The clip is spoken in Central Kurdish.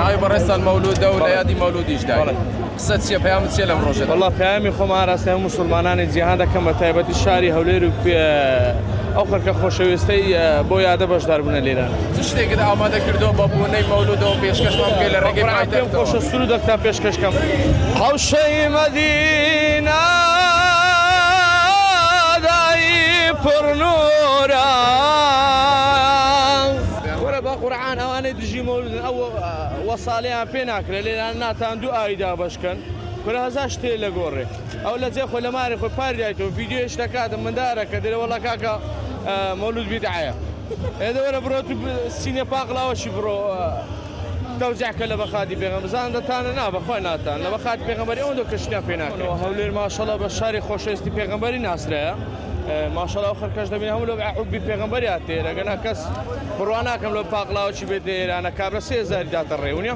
ناوی بەڕێستان مەولودە و لە یادی مەولودیش دای قسە چییە پەیامت چییە لەم ڕۆژەدا؟ والله پەیامی خۆمان ڕاستە هەموو موسڵمانانی جیهان دەکەم بە تایبەتی شاری هەولێر و ئەو خەرکە خۆشەویستەی بۆ یادە بەشداربوونە لێران. چ شتێکت ئامادە کردەوە بە بوونەی مەولودەوە پێشکەشمان بکەی لە ڕێگەی پێم خۆشە سرودێکتان پێشکەشکەم. حەوشەی مەدینە دایی پڕنورە وەرە بە قورعان ئەوانەی دژی مەولودن ئەو وەساڵیان پێ ناکرێت لێران ناتان دوو ئاویدا بەشکەن کورە هەزار شتێ لە گۆڕێ ئەو لە جێ خۆی لە ماری خۆی پاردایەوە ڤیدیۆش دەکاتم مندارە کە دەرێ وەڵا کاکە مەولود بیدعایە ئێدە وەرە بڕۆ تو سینە پاقلاوەشی بڕۆ دەوجەکە لە بەخاتی پێغەمبەر زان دەتانە نا بەخۆی ناتان لە بەخاتی پێغەمبەری ئەوەندە کەشتیان پێ ناکرێت. هەولێر ماشەڵڵا بە شاری خۆشەویستی پێغەمبەری ناسرەیە ماشەڵڵا ئەو خەرکەش دەبین هەموو لە حوبی پێغەمبەری هاتێ ئەگەر کەس بڕوا ناکەم لە پاقلاوەکی بێت ئێرانە کابرا 3000 داتە ڕێونیە